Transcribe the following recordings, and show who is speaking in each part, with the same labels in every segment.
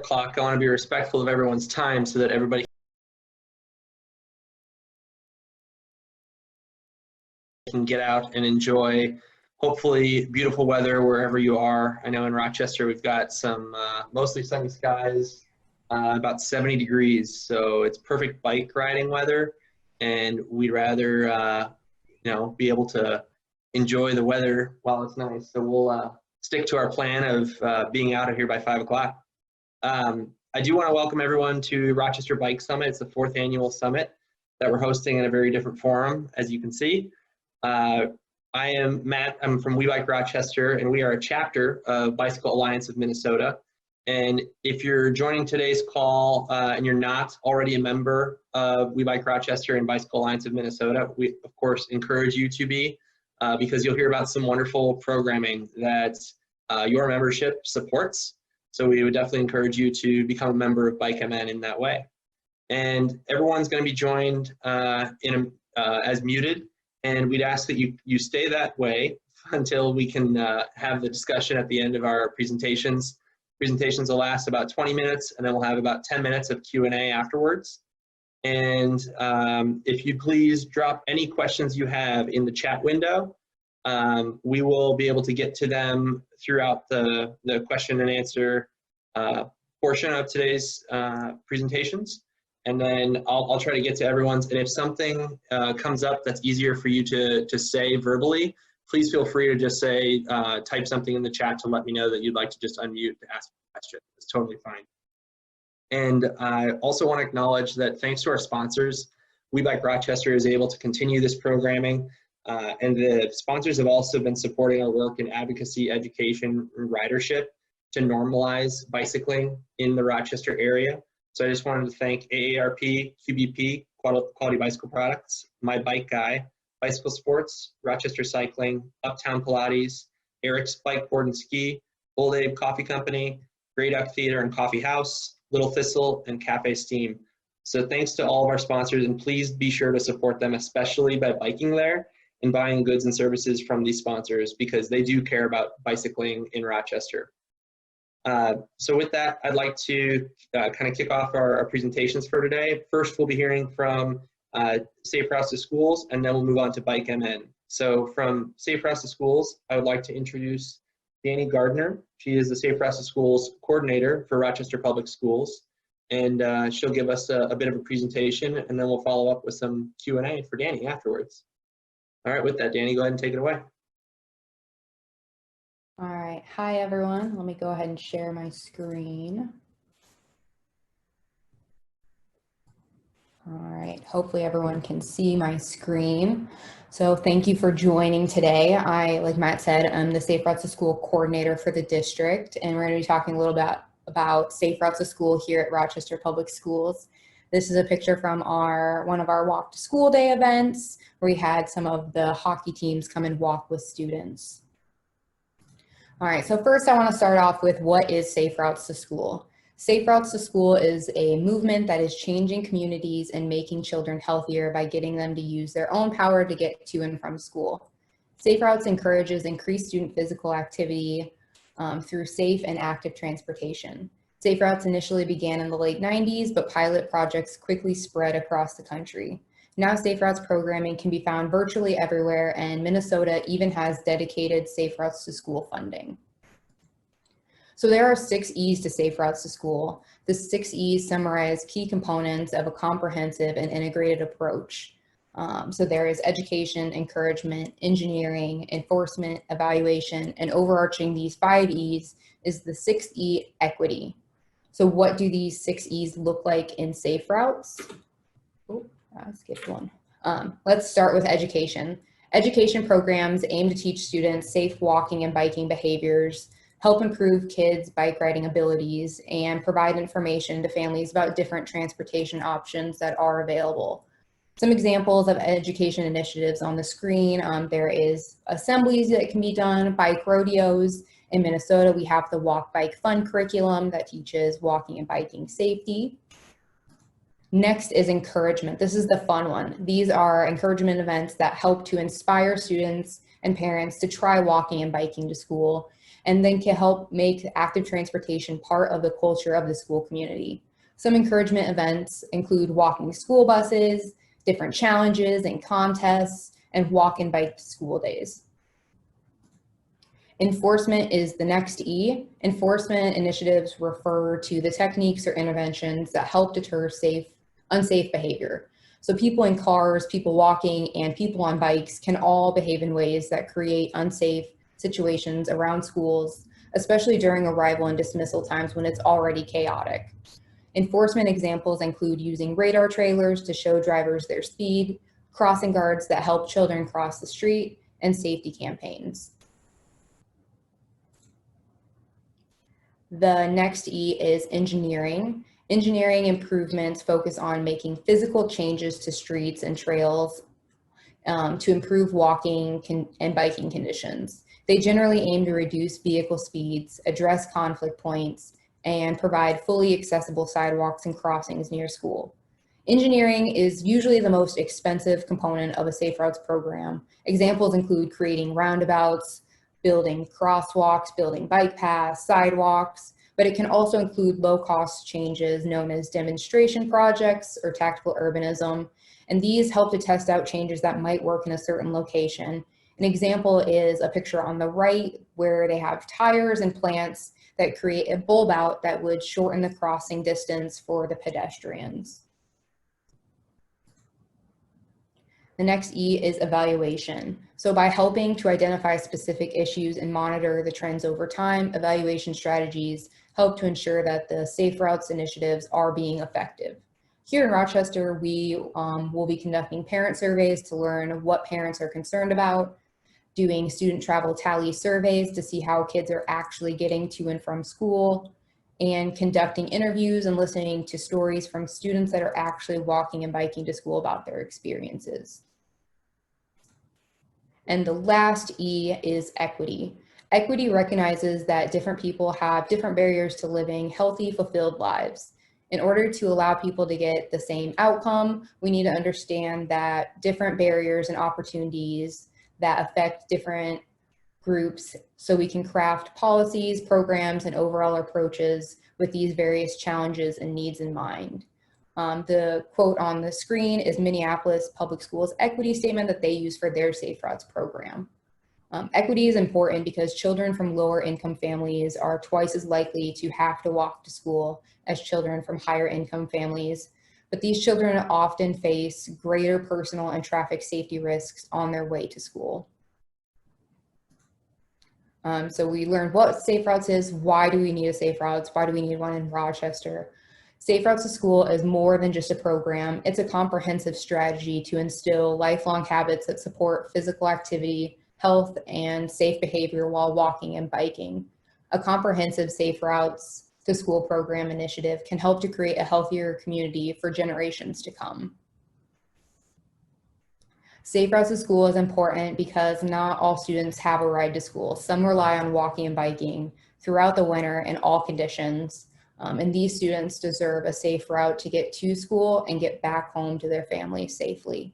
Speaker 1: o'clock. I want to be respectful of everyone's time so that everybody can get out and enjoy hopefully beautiful weather wherever you are. I know in Rochester we've got some mostly sunny skies, about 70 degrees, so it's perfect bike riding weather, and we'd rather be able to enjoy the weather while it's nice. So we'll stick to our plan of being out of here by 5 o'clock. I do want to welcome everyone to Rochester Bike Summit. It's the 4th annual summit that we're hosting in a very different forum, as you can see. I am Matt. I'm from We Bike Rochester, and we are a chapter of Bicycle Alliance of Minnesota. And if you're joining today's call and you're not already a member of We Bike Rochester and Bicycle Alliance of Minnesota, we of course encourage you to be, because you'll hear about some wonderful programming that your membership supports. So we would definitely encourage you to become a member of Bike MN in that way. And everyone's going to be joined as muted, and we'd ask that you stay that way until we can have the discussion at the end of our presentations. Presentations will last about 20 minutes, and then we'll have about 10 minutes of Q&A afterwards. And if you please drop any questions you have in the chat window, we will be able to get to them throughout the question and answer portion of today's presentations. And then I'll try to get to everyone's. And if something comes up that's easier for you to say verbally, please feel free to just say, type something in the chat to let me know that you'd like to just unmute to ask a question. It's totally fine. And I also want to acknowledge that thanks to our sponsors, We Bike Rochester is able to continue this programming. And the sponsors have also been supporting our work in advocacy, education, and ridership to normalize bicycling in the Rochester area. So I just wanted to thank AARP, QBP, Quality Bicycle Products, My Bike Guy, Bicycle Sports, Rochester Cycling, Uptown Pilates, Eric's Bike Board and Ski, Old Abe Coffee Company, Grey Duck Theater and Coffee House, Little Thistle, and Cafe Steam. So thanks to all of our sponsors, and please be sure to support them, especially by biking there and buying goods and services from these sponsors, because they do care about bicycling in Rochester. So with that, I'd like to kind of kick off our presentations for today. First, we'll be hearing from Safe Routes to Schools, and then we'll move on to Bike MN. So from Safe Routes to Schools, I would like to introduce Dani Gardner. She is the Safe Routes to Schools coordinator for Rochester Public Schools, and she'll give us a bit of a presentation, and then we'll follow up with some Q&A for Dani afterwards. All right, with that, Dani, go ahead and take it away.
Speaker 2: All right, hi everyone. Let me go ahead and share my screen. All right, hopefully everyone can see my screen. So thank you for joining today. Like Matt said, I'm the Safe Routes to School coordinator for the district, and we're going to be talking a little bit about Safe Routes to School here at Rochester Public Schools. This is a picture from one of our Walk to School Day events, where we had some of the hockey teams come and walk with students. All right, so first I want to start off with what is Safe Routes to School. Safe Routes to School is a movement that is changing communities and making children healthier by getting them to use their own power to get to and from school. Safe Routes encourages increased student physical activity through safe and active transportation. Safe Routes initially began in the late 90s, but pilot projects quickly spread across the country. Now Safe Routes programming can be found virtually everywhere, and Minnesota even has dedicated Safe Routes to School funding. So there are 6 E's to Safe Routes to School. The 6 E's summarize key components of a comprehensive and integrated approach. So there is education, encouragement, engineering, enforcement, evaluation, and overarching these 5 E's is the 6th E, equity. So what do these 6 E's look like in Safe Routes? Oh, I skipped one. Let's start with education. Education programs aim to teach students safe walking and biking behaviors, help improve kids' bike riding abilities, and provide information to families about different transportation options that are available. Some examples of education initiatives on the screen, there is assemblies that can be done, bike rodeos. In Minnesota, we have the Walk Bike Fun curriculum that teaches walking and biking safety. Next is encouragement. This is the fun one. These are encouragement events that help to inspire students and parents to try walking and biking to school. and then can help make active transportation part of the culture of the school community. Some encouragement events include walking school buses, different challenges and contests, and walk and bike to school days. Enforcement is the next E. Enforcement initiatives refer to the techniques or interventions that help deter unsafe behavior. So people in cars, people walking, and people on bikes can all behave in ways that create unsafe situations around schools, especially during arrival and dismissal times when it's already chaotic. Enforcement examples include using radar trailers to show drivers their speed, crossing guards that help children cross the street, and safety campaigns. The next E is engineering. Engineering improvements focus on making physical changes to streets and trails to improve walking and biking conditions. They generally aim to reduce vehicle speeds, address conflict points, and provide fully accessible sidewalks and crossings near school. Engineering is usually the most expensive component of a Safe Routes program. Examples include creating roundabouts, building crosswalks, building bike paths, sidewalks, but it can also include low-cost changes known as demonstration projects or tactical urbanism, and these help to test out changes that might work in a certain location. An example is a picture on the right where they have tires and plants that create a bulb out that would shorten the crossing distance for the pedestrians. The next E is evaluation. So by helping to identify specific issues and monitor the trends over time, evaluation strategies help to ensure that the Safe Routes initiatives are being effective. Here in Rochester, we will be conducting parent surveys to learn what parents are concerned about, doing student travel tally surveys to see how kids are actually getting to and from school, and conducting interviews and listening to stories from students that are actually walking and biking to school about their experiences. And the last E is equity. Equity recognizes that different people have different barriers to living healthy, fulfilled lives. In order to allow people to get the same outcome, we need to understand that different barriers and opportunities that affect different groups so we can craft policies, programs, and overall approaches with these various challenges and needs in mind. The quote on the screen is Minneapolis Public Schools equity statement that they use for their Safe Routes program. Equity is important because children from lower income families are twice as likely to have to walk to school as children from higher income families, but these children often face greater personal and traffic safety risks on their way to school. So we learned what Safe Routes is, why do we need a Safe Routes, why do we need one in Rochester. Safe Routes to School is more than just a program. It's a comprehensive strategy to instill lifelong habits that support physical activity, health, and safe behavior while walking and biking. A comprehensive Safe Routes to School program initiative can help to create a healthier community for generations to come. Safe Routes to School is important because not all students have a ride to school. Some rely on walking and biking throughout the winter in all conditions. And these students deserve a safe route to get to school and get back home to their families safely.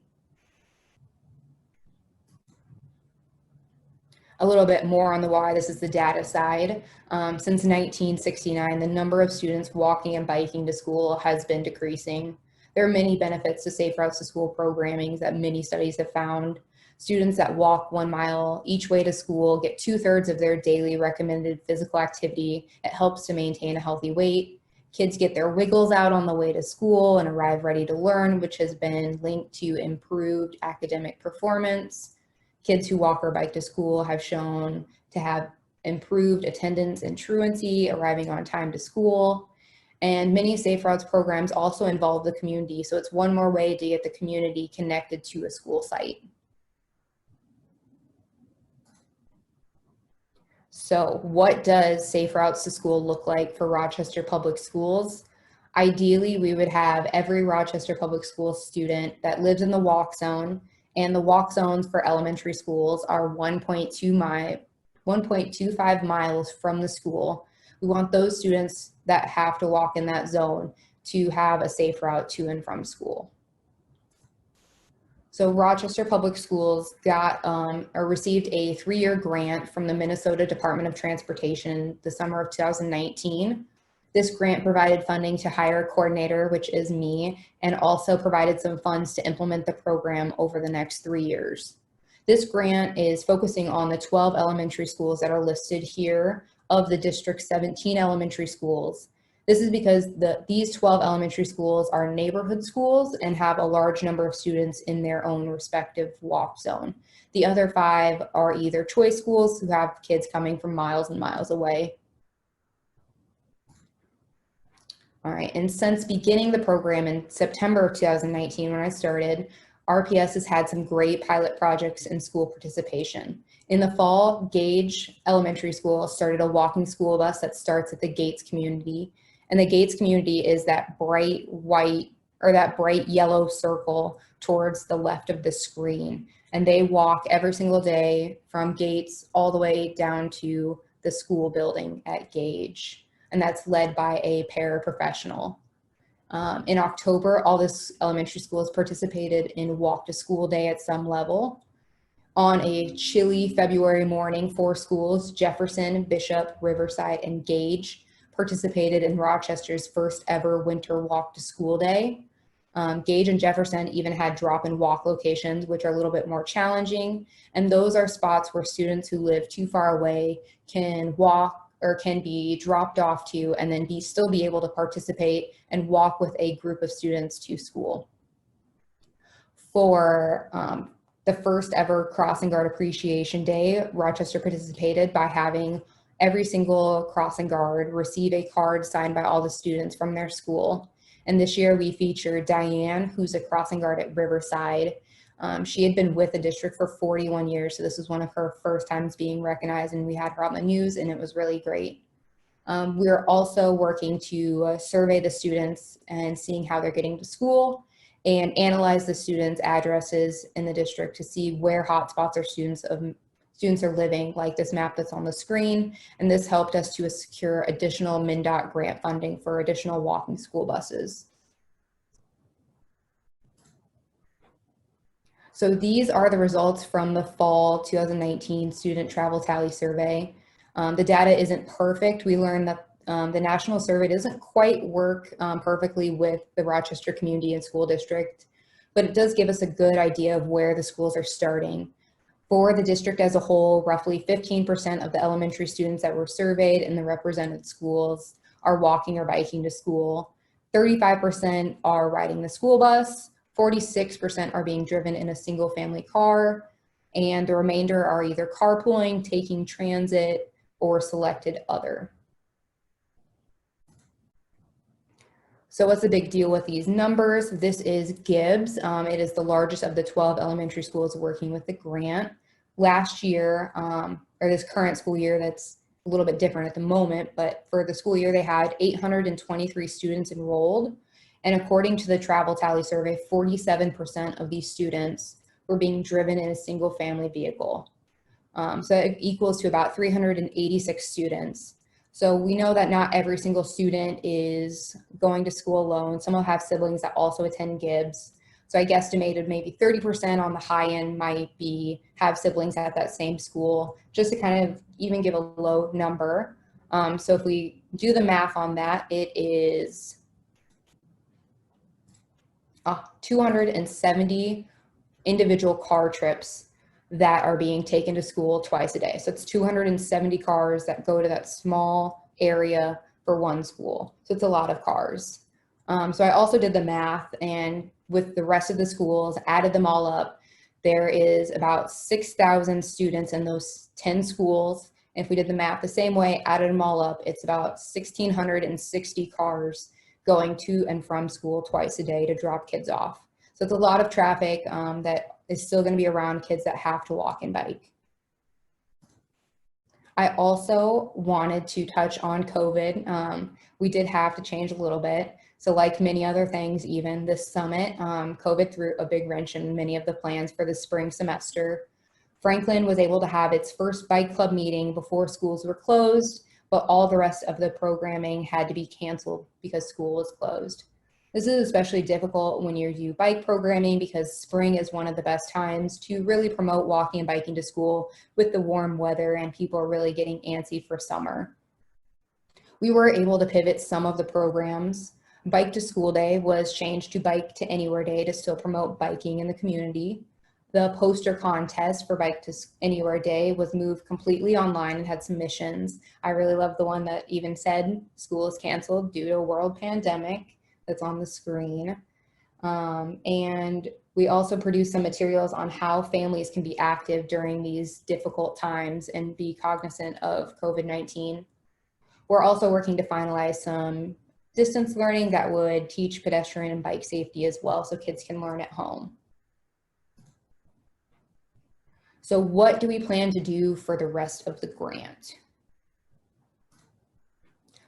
Speaker 2: A little bit more on the why. This is the data side. Since 1969, the number of students walking and biking to school has been decreasing. There are many benefits to Safe Routes to School programming that many studies have found. Students that walk 1 mile each way to school get 2/3 of their daily recommended physical activity. It helps to maintain a healthy weight. Kids get their wiggles out on the way to school and arrive ready to learn, which has been linked to improved academic performance. Kids who walk or bike to school have shown to have improved attendance and truancy, arriving on time to school. And many Safe Routes programs also involve the community, so it's one more way to get the community connected to a school site. So what does Safe Routes to School look like for Rochester Public Schools? Ideally, we would have every Rochester Public Schools student that lives in the walk zone, and the walk zones for elementary schools are 1.25 miles from the school. We want those students that have to walk in that zone to have a safe route to and from school. So Rochester Public Schools got or received a 3-year grant from the Minnesota Department of Transportation the summer of 2019. This grant provided funding to hire a coordinator, which is me, and also provided some funds to implement the program over the next 3 years. This grant is focusing on the 12 elementary schools that are listed here of the district's 17 elementary schools. This is because these 12 elementary schools are neighborhood schools and have a large number of students in their own respective walk zone. The other 5 are either choice schools who have kids coming from miles and miles away. All right, and since beginning the program in September of 2019 when I started, RPS has had some great pilot projects in school participation. In the fall, Gage Elementary School started a walking school bus that starts at the Gates community. And the Gates community is that bright white or that bright yellow circle towards the left of the screen. And they walk every single day from Gates all the way down to the school building at Gage. And that's led by a paraprofessional. In October, all this elementary schools participated in Walk to School Day at some level. On a chilly February morning, 4 schools, Jefferson, Bishop, Riverside, and Gage, participated in Rochester's first ever winter walk to school day. Gage and Jefferson even had drop and walk locations, which are a little bit more challenging. And those are spots where students who live too far away can walk or can be dropped off to and then still be able to participate and walk with a group of students to school. For the first ever Crossing Guard Appreciation Day, Rochester participated by having every single crossing guard receive a card signed by all the students from their school. And this year we featured Diane, who's a crossing guard at Riverside. She had been with the district for 41 years, so this was one of her first times being recognized, and we had her on the news, and it was really great. We're also working to survey the students and seeing how they're getting to school and analyze the students' addresses in the district to see where hotspots are students are living, like this map that's on the screen, and this helped us to secure additional MnDOT grant funding for additional walking school buses. So these are the results from the fall 2019 student travel tally survey. The data isn't perfect. We learned that the national survey doesn't quite work perfectly with the Rochester Community and School District, but it does give us a good idea of where the schools are starting. For the district as a whole, roughly 15% of the elementary students that were surveyed in the represented schools are walking or biking to school. 35% are riding the school bus, 46% are being driven in a single family car, and the remainder are either carpooling, taking transit, or selected other. So what's the big deal with these numbers? This is Gibbs. It is the largest of the 12 elementary schools working with the grant. Last year, or this current school year, that's a little bit different at the moment, but for the school year, they had 823 students enrolled. And according to the travel tally survey, 47% of these students were being driven in a single family vehicle. So it equals to about 386 students. So we know that not every single student is going to school alone. Some will have siblings that also attend Gibbs. So I guesstimated maybe 30% on the high end might have siblings at that same school, just to kind of even give a low number. So if we do the math on that, it is 270 individual car trips that are being taken to school twice a day. So it's 270 cars that go to that small area for one school. So it's a lot of cars. So I also did the math, and with the rest of the schools, added them all up, there is about 6,000 students in those 10 schools. And if we did the math the same way, added them all up, it's about 1,660 cars going to and from school twice a day to drop kids off. So it's a lot of traffic that is still going to be around kids that have to walk and bike. I also wanted to touch on COVID. We did have to change a little bit. So like many other things, even this summit, COVID threw a big wrench in many of the plans for the spring semester. Franklin was able to have its first bike club meeting before schools were closed, but all the rest of the programming had to be canceled because school was closed. This is especially difficult when you do bike programming because spring is one of the best times to really promote walking and biking to school with the warm weather and people are really getting antsy for summer. We were able to pivot some of the programs. Bike to School Day was changed to Bike to Anywhere Day to still promote biking in the community. The poster contest for Bike to Anywhere Day was moved completely online and had submissions. I really love the one that even said school is canceled due to a world pandemic that's on the screen. And we also produced some materials on how families can be active during these difficult times and be cognizant of COVID-19. We're also working to finalize some distance learning that would teach pedestrian and bike safety as well, so kids can learn at home. So what do we plan to do for the rest of the grant?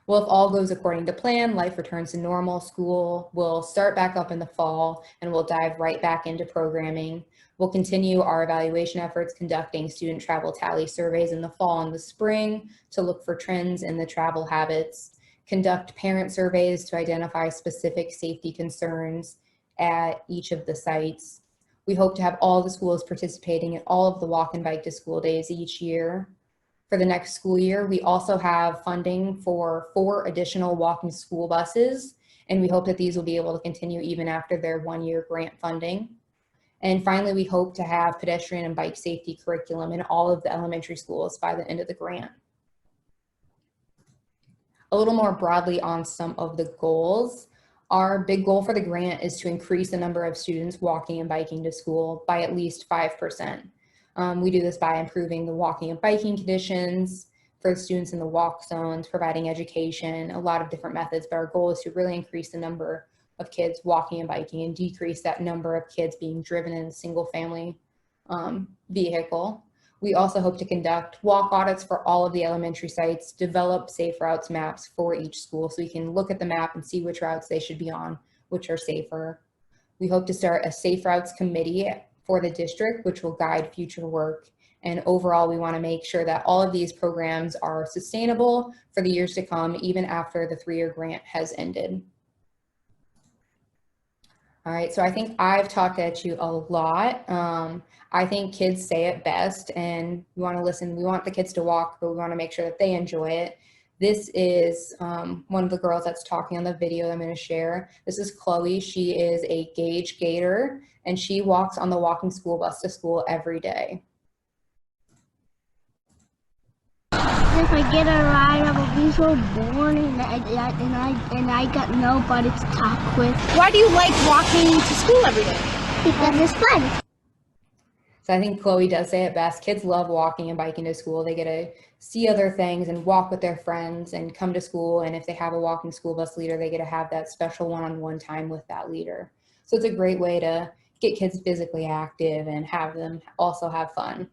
Speaker 2: Well, if all goes according to plan, life returns to normal, school will start back up in the fall and we'll dive right back into programming. We'll continue our evaluation efforts, conducting student travel tally surveys in the fall and the spring to look for trends in the travel habits, conduct parent surveys to identify specific safety concerns at each of the sites. We hope to have all the schools participating in all of the walk and bike to school days each year. For the next school year, we also have funding for 4 additional walking school buses, and we hope that these will be able to continue even after their 1-year grant funding. And finally, we hope to have pedestrian and bike safety curriculum in all of the elementary schools by the end of the grant. A little more broadly on some of the goals. Our big goal for the grant is to increase the number of students walking and biking to school by at least 5%. We do this by improving the walking and biking conditions for the students in the walk zones, providing education, a lot of different methods, but our goal is to really increase the number of kids walking and biking and decrease that number of kids being driven in a single family vehicle. We also hope to conduct walk audits for all of the elementary sites, develop safe routes maps for each school so we can look at the map and see which routes they should be on, which are safer. We hope to start a safe routes committee for the district, which will guide future work. And overall, we want to make sure that all of these programs are sustainable for the years to come, even after the 3-year grant has ended. All right, so I think I've talked at you a lot. I think kids say it best, and we want to listen. We want the kids to walk, but we want to make sure that they enjoy it. This is one of the girls that's talking on the video that I'm going to share. This is Chloe. She is a Gauge Gator, and she walks on the walking school bus to school every day.
Speaker 3: If I get a ride, I will be so bored, and I got nobody to talk with.
Speaker 4: Why do you like walking to school every day?
Speaker 3: Because it's fun.
Speaker 2: So I think Chloe does say it best. Kids love walking and biking to school. They get to see other things and walk with their friends and come to school. And if they have a walking school bus leader, they get to have that special one-on-one time with that leader. So it's a great way to get kids physically active and have them also have fun.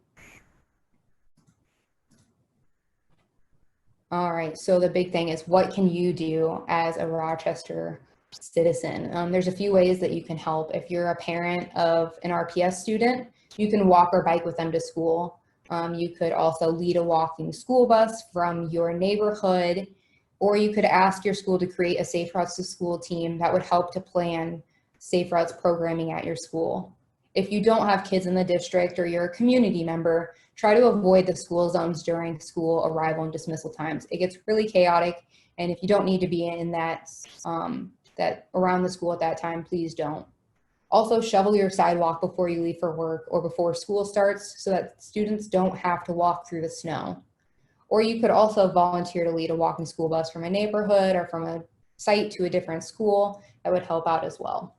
Speaker 2: All right, so the big thing is, what can you do as a Rochester citizen? There's a few ways that you can help. If you're a parent of an RPS student, you can walk or bike with them to school. You could also lead a walking school bus from your neighborhood, or you could ask your school to create a Safe Routes to School team that would help to plan Safe Routes programming at your school. If you don't have kids in the district or you're a community member, try to avoid the school zones during school arrival and dismissal times. It gets really chaotic, and if you don't need to be in that around the school at that time, please don't. Also, shovel your sidewalk before you leave for work or before school starts so that students don't have to walk through the snow. Or you could also volunteer to lead a walking school bus from a neighborhood or from a site to a different school. That would help out as well.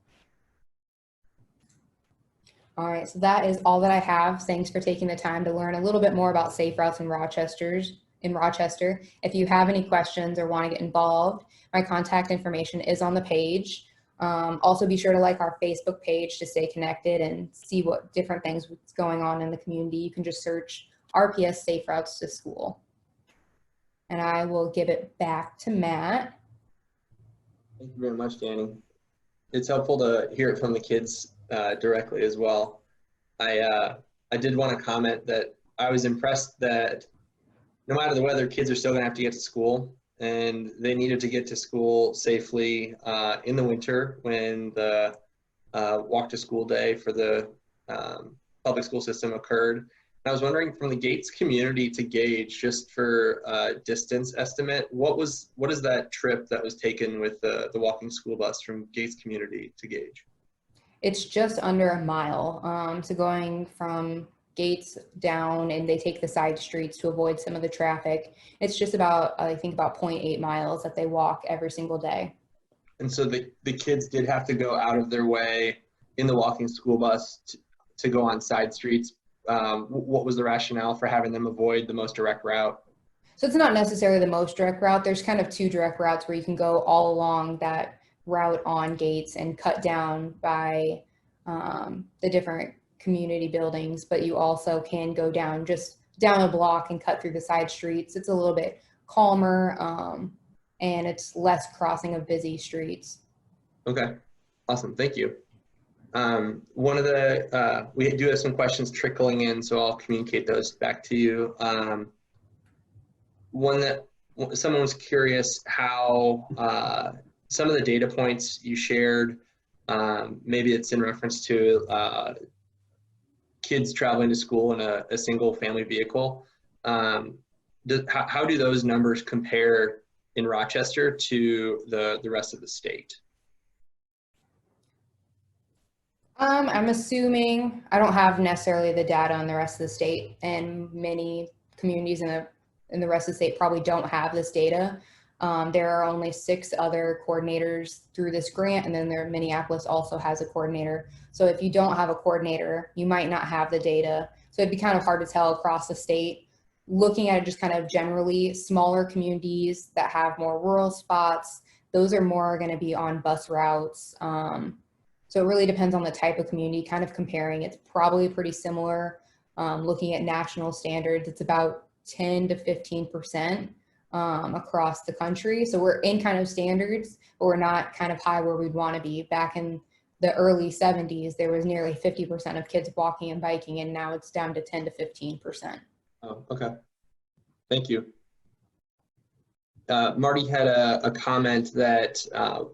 Speaker 2: All right, so that is all that I have. Thanks for taking the time to learn a little bit more about Safe Routes in Rochester. If you have any questions or want to get involved, my contact information is on the page. Also be sure to like our Facebook page to stay connected and see what different things what's going on in the community. You can just search RPS Safe Routes to School. And I will give it back to Matt.
Speaker 1: Thank you very much, Dani. It's helpful to hear it from the kids directly as well. I did want to comment that I was impressed that no matter the weather, kids are still going to have to get to school. and they needed to get to school safely in the winter when the walk to school day for the public school system occurred. I was wondering, from the Gates community to Gage, just for distance estimate, what is that trip that was taken with the walking school bus from Gates community to Gage?
Speaker 2: It's just under a mile. So going from Gates down, and they take the side streets to avoid some of the traffic. It's just about, I think, about 0.8 miles that they walk every single day.
Speaker 1: And so the kids did have to go out of their way in the walking school bus to go on side streets. What was the rationale for having them avoid the most direct route?
Speaker 2: So it's not necessarily the most direct route. There's kind of two direct routes where you can go all along that route on Gates and cut down by the different community buildings, but you also can go down a block and cut through the side streets. It's a little bit calmer, and it's less crossing of busy streets. Okay,
Speaker 1: awesome, thank you. One of the, we do have some questions trickling in, so I'll communicate those back to you. One that someone was curious how some of the data points you shared, maybe it's in reference to kids traveling to school in a single family vehicle. How do those numbers compare in Rochester to the rest of the state?
Speaker 2: I'm assuming, I don't have necessarily the data on the rest of the state, and many communities in the rest of the state probably don't have this data. There are only 6 other coordinators through this grant, and then Minneapolis also has a coordinator. So if you don't have a coordinator, you might not have the data. So it'd be kind of hard to tell across the state. Looking at it just kind of generally, smaller communities that have more rural spots, those are more going to be on bus routes. So it really depends on the type of community. Kind of comparing, it's probably pretty similar. Looking at national standards, it's about 10 to 15% across the country. So we're in kind of standards, but we're not kind of high where we'd want to be. Back in the early 70s, there was nearly 50% of kids walking and biking, and now it's down to 10 to 15%.
Speaker 1: Oh, okay. Thank you. Marty had a comment that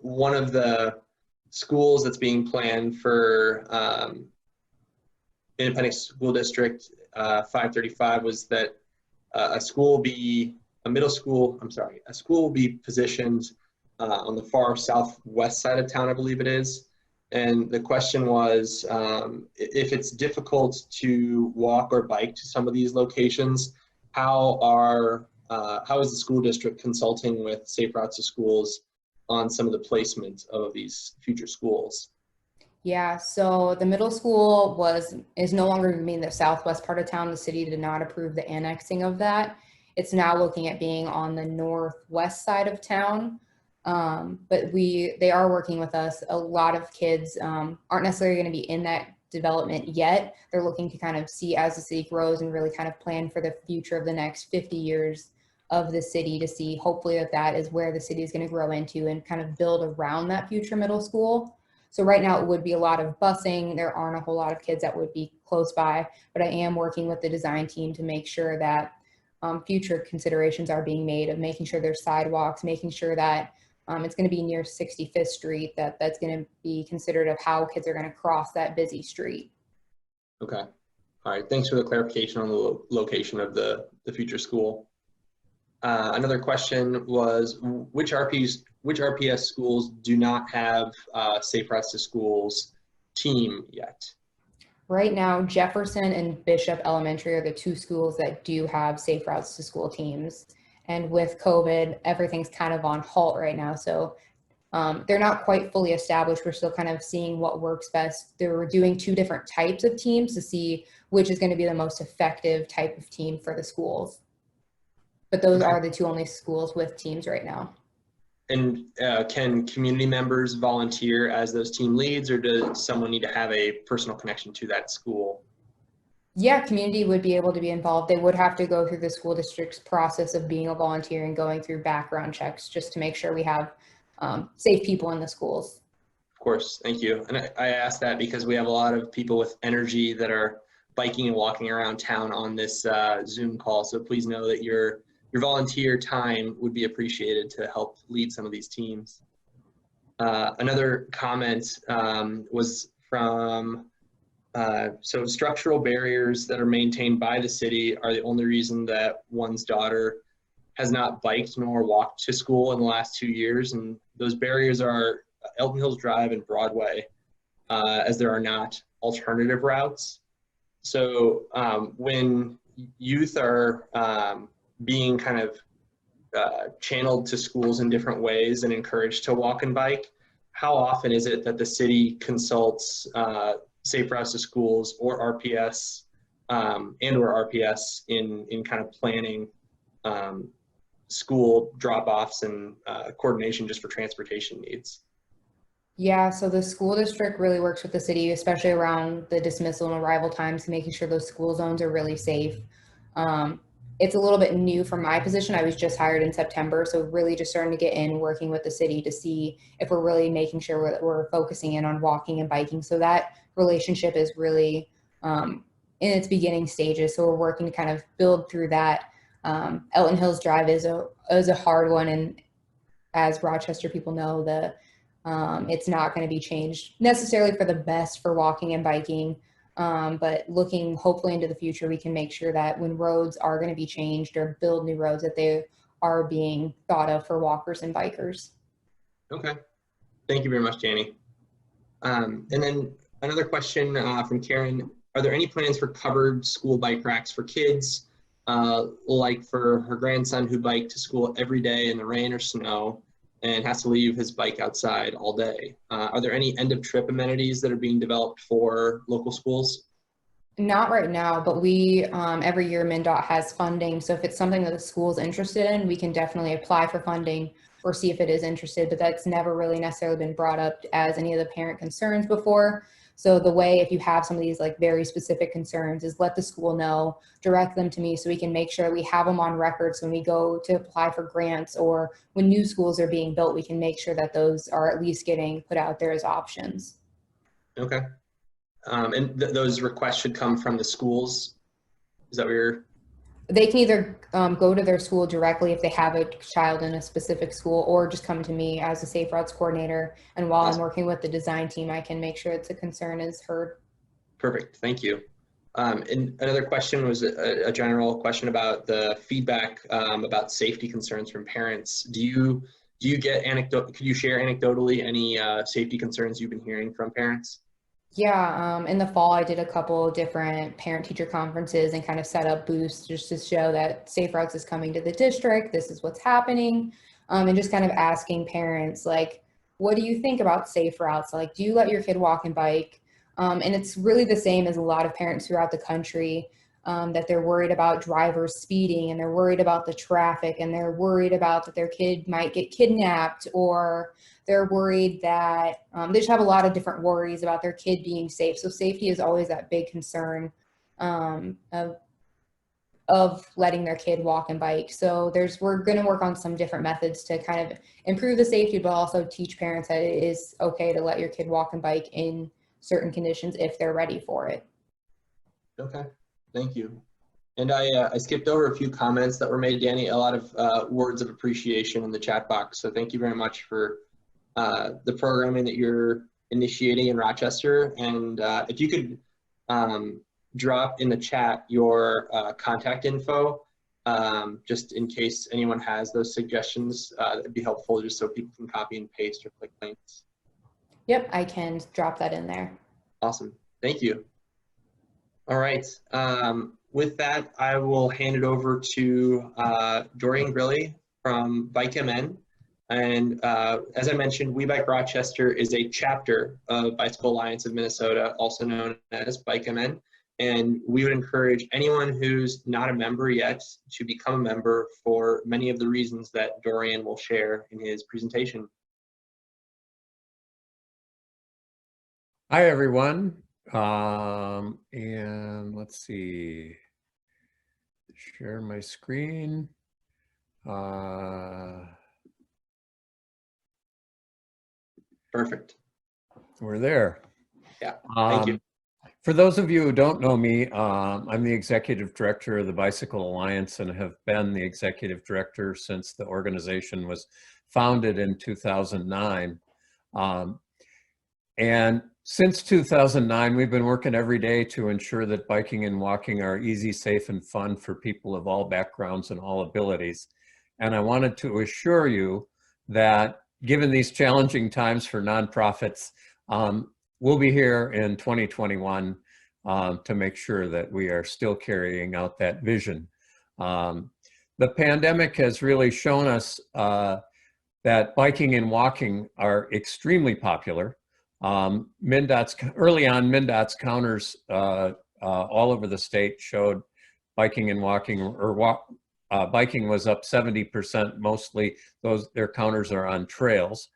Speaker 1: one of the schools that's being planned for Independent School District 535 was that a school will be positioned on the far southwest side of town, I believe it is. And the question was, if it's difficult to walk or bike to some of these locations, how is the school district consulting with Safe Routes to Schools on some of the placement of these future schools?
Speaker 2: Yeah, so the middle school is no longer going to be in the southwest part of town. The city did not approve the annexing of that. It's now looking at being on the northwest side of town. But they are working with us. A lot of kids aren't necessarily going to be in that development yet. They're looking to kind of see as the city grows and really kind of plan for the future of the next 50 years of the city, to see hopefully that is where the city is going to grow into and kind of build around that future middle school. So right now it would be a lot of busing. There aren't a whole lot of kids that would be close by, but I am working with the design team to make sure that future considerations are being made of making sure there's sidewalks, making sure that it's going to be near 65th Street, that's going to be considered of how kids are going to cross that busy street.
Speaker 1: Okay. All right. Thanks for the clarification on the location of the future school. Another question was, which RPS schools do not have Safe Routes to Schools team yet?
Speaker 2: Right now, Jefferson and Bishop Elementary are the 2 schools that do have Safe Routes to School teams. And with COVID, everything's kind of on halt right now. So they're not quite fully established. We're still kind of seeing what works best. They were doing 2 different types of teams to see which is going to be the most effective type of team for the schools. But those are the 2 only schools with teams right now.
Speaker 1: And can community members volunteer as those team leads, or does someone need to have a personal connection to that school?
Speaker 2: Yeah, community would be able to be involved. They would have to go through the school district's process of being a volunteer and going through background checks just to make sure we have safe people in the schools.
Speaker 1: Of course, thank you. And I asked that because we have a lot of people with energy that are biking and walking around town on this Zoom call. So please know that you're your volunteer time would be appreciated to help lead some of these teams. Another comment was from, so structural barriers that are maintained by the city are the only reason that one's daughter has not biked nor walked to school in the last 2 years. And those barriers are Elton Hills Drive and Broadway, as there are not alternative routes. So when youth are being kind of channeled to schools in different ways and encouraged to walk and bike, how often is it that the city consults Safe Routes to Schools or RPS and or RPS in kind of planning school drop-offs and coordination just for transportation needs?
Speaker 2: Yeah, so the school district really works with the city, especially around the dismissal and arrival times, making sure those school zones are really safe. It's a little bit new for my position. I was just hired in September, so really just starting to get in, working with the city to see if we're really making sure we're focusing in on walking and biking. So that relationship is really in its beginning stages. So we're working to kind of build through that. Elton Hills Drive is a hard one, and as Rochester people know, it's not going to be changed necessarily for the best for walking and biking. But looking hopefully into the future, we can make sure that when roads are going to be changed or build new roads, that they are being thought of for walkers and bikers.
Speaker 1: Okay, thank you very much, Dani. And then another question from Karen: are there any plans for covered school bike racks for kids, like for her grandson who biked to school every day in the rain or snow and has to leave his bike outside all day? Are there any end-of-trip amenities that are being developed for local schools?
Speaker 2: Not right now, but we, every year MnDOT has funding. So if it's something that the school is interested in, we can definitely apply for funding or see if it is interested, but that's never really necessarily been brought up as any of the parent concerns before. So the way, if you have some of these like very specific concerns, is let the school know, direct them to me so we can make sure we have them on record. So when we go to apply for grants or when new schools are being built, we can make sure that those are at least getting put out there as options.
Speaker 1: Okay. And those requests should come from the schools? Is that what you're?
Speaker 2: They can either go to their school directly if they have a child in a specific school, or just come to me as a Safe Routes coordinator. And while I'm working with the design team, I can make sure it's a concern is heard.
Speaker 1: Perfect, thank you. And another question was a general question about the feedback about safety concerns from parents. Do you get could you share anecdotally any safety concerns you've been hearing from parents?
Speaker 2: Yeah, in the fall, I did a couple different parent-teacher conferences and kind of set up booths just to show that Safe Routes is coming to the district. This is what's happening, and just kind of asking parents, like, what do you think about Safe Routes? Like, do you let your kid walk and bike? And it's really the same as a lot of parents throughout the country, that they're worried about drivers speeding, and they're worried about the traffic, and they're worried about that their kid might get kidnapped, or they're worried that they just have a lot of different worries about their kid being safe. So safety is always that big concern of letting their kid walk and bike. So we're going to work on some different methods to kind of improve the safety, but also teach parents that it is okay to let your kid walk and bike in certain conditions if they're ready for it.
Speaker 1: Okay, thank you. And I skipped over a few comments that were made, Dani, a lot of words of appreciation in the chat box. So thank you very much for the programming that you're initiating in Rochester. And if you could drop in the chat your contact info, just in case anyone has those suggestions, that'd be helpful just so people can copy and paste or click links.
Speaker 2: Yep, I can drop that in there.
Speaker 1: Awesome, thank you. All right, with that, I will hand it over to Dorian Grilley from Bike MN. And as I mentioned, We Bike Rochester is a chapter of Bicycle Alliance of Minnesota, also known as Bike MN. And we would encourage anyone who's not a member yet to become a member for many of the reasons that Dorian will share in his presentation.
Speaker 5: Hi, everyone. And let's see, share my screen.
Speaker 1: Perfect.
Speaker 5: We're there.
Speaker 1: Yeah, thank you.
Speaker 5: For those of you who don't know me, I'm the executive director of the Bicycle Alliance and have been the executive director since the organization was founded in 2009. And since 2009, we've been working every day to ensure that biking and walking are easy, safe, and fun for people of all backgrounds and all abilities. And I wanted to assure you that given these challenging times for nonprofits, we'll be here in 2021 to make sure that we are still carrying out that vision. The pandemic has really shown us that biking and walking are extremely popular. Early on, MnDOT's counters all over the state showed biking and walking, or biking was up 70%. Mostly their counters are on trails.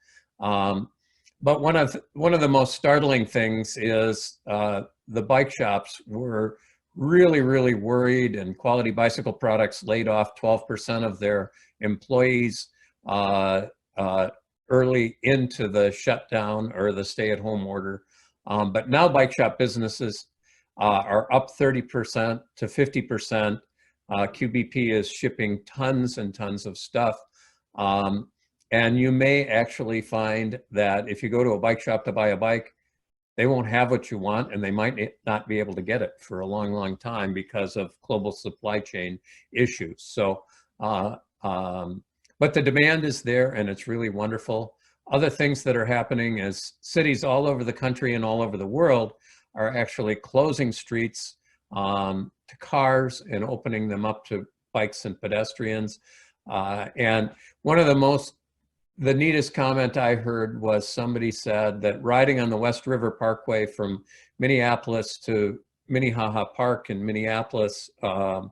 Speaker 5: But one of the most startling things is the bike shops were really worried, and Quality Bicycle Products laid off 12% of their employees early into the shutdown or the stay-at-home order. But now bike shop businesses are up 30% to 50%. QBP is shipping tons and tons of stuff. And you may actually find that if you go to a bike shop to buy a bike, they won't have what you want, and they might not be able to get it for a long time because of global supply chain issues. So, but the demand is there, and it's really wonderful. Other things that are happening is cities all over the country and all over the world are actually closing streets to cars and opening them up to bikes and pedestrians. And one of the neatest comment I heard was somebody said that riding on the West River Parkway from Minneapolis to Minnehaha Park in Minneapolis, or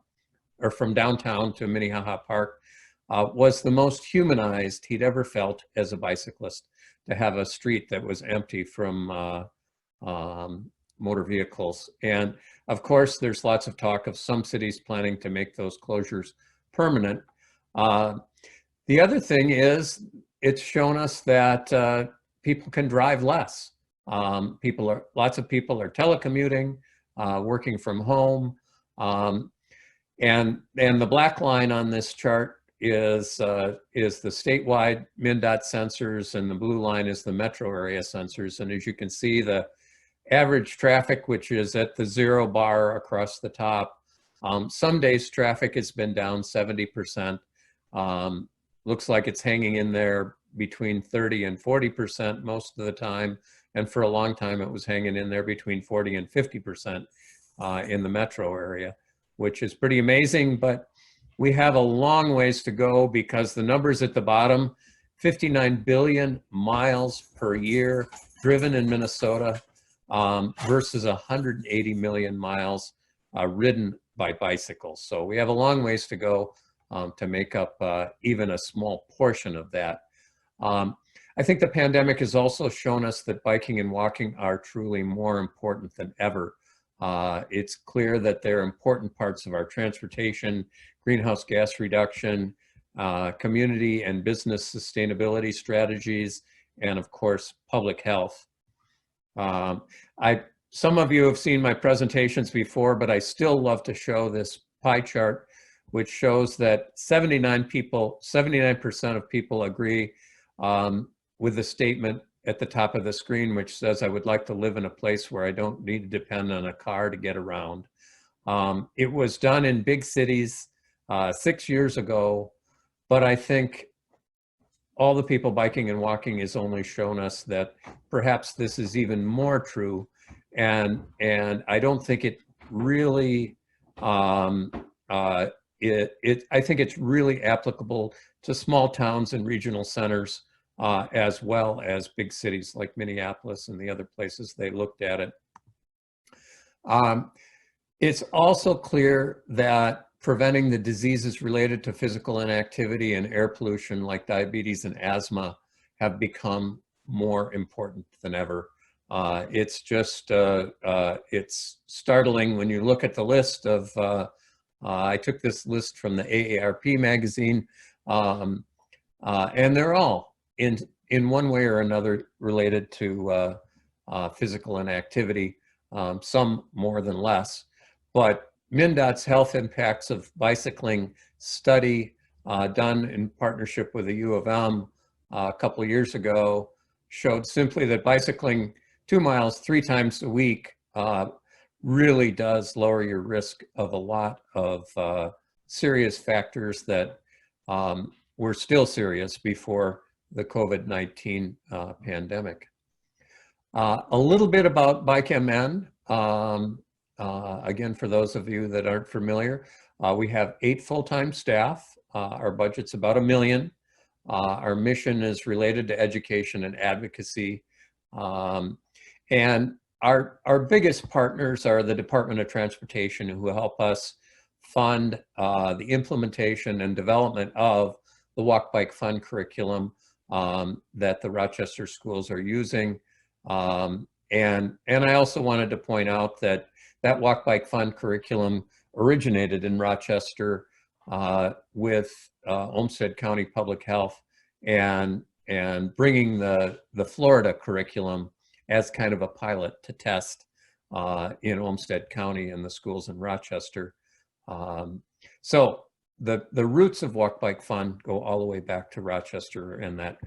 Speaker 5: from downtown to Minnehaha Park, was the most humanized he'd ever felt as a bicyclist, to have a street that was empty from motor vehicles. And of course, there's lots of talk of some cities planning to make those closures permanent. The other thing is, it's shown us that people can drive less. Lots of people are telecommuting, working from home. And the black line on this chart is the statewide MnDOT sensors, and the blue line is the metro area sensors. And as you can see, the average traffic, which is at the 0 bar across the top, some days traffic has been down 70%. Looks like it's hanging in there between 30 and 40% most of the time. And for a long time, it was hanging in there between 40 and 50% in the metro area, which is pretty amazing. But we have a long ways to go, because the numbers at the bottom, 59 billion miles per year driven in Minnesota versus 180 million miles ridden by bicycles. So we have a long ways to go to make up even a small portion of that. I think the pandemic has also shown us that biking and walking are truly more important than ever. It's clear that they're important parts of our transportation, greenhouse gas reduction, community and business sustainability strategies, and of course, public health. Some of you have seen my presentations before, but I still love to show this pie chart, which shows that 79% of people agree with the statement at the top of the screen, which says, I would like to live in a place where I don't need to depend on a car to get around. It was done in big cities 6 years ago, but I think all the people biking and walking has only shown us that perhaps this is even more true. And I don't think it really, I think it's really applicable to small towns and regional centers, as well as big cities like Minneapolis and the other places they looked at it. It's also clear that preventing the diseases related to physical inactivity and air pollution like diabetes and asthma have become more important than ever. It's just, it's startling when you look at the list of, I took this list from the AARP magazine, and they're all in one way or another related to physical inactivity. some more than less. But MnDOT's health impacts of bicycling study done in partnership with the U of M a couple of years ago showed simply that bicycling 2 miles 3 times a week really does lower your risk of a lot of serious factors that were still serious before the COVID-19 pandemic. A little bit about Bike MN. Again, for those of you that aren't familiar, we have 8 full-time staff. Our budget's about $1 million. Our mission is related to education and advocacy. And our biggest partners are the Department of Transportation, who help us fund the implementation and development of the Walk Bike Fun curriculum that the Rochester schools are using. And I also wanted to point out that Walk Bike Fun curriculum originated in Rochester with Olmsted County Public Health and bringing the Florida curriculum as kind of a pilot to test in Olmsted County and the schools in Rochester. So the roots of Walk Bike Fun go all the way back to Rochester, and that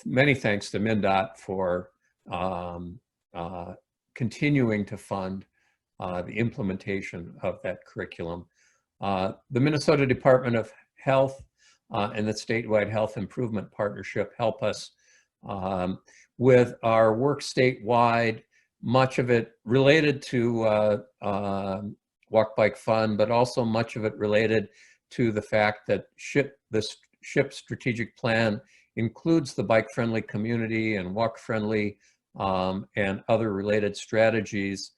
Speaker 5: many thanks to MnDOT for continuing to fund the implementation of that curriculum. The Minnesota Department of Health and the Statewide Health Improvement Partnership help us with our work statewide, much of it related to Walk Bike Fun, but also much of it related to the fact that the SHIP strategic plan includes the bike-friendly community and walk-friendly and other related strategies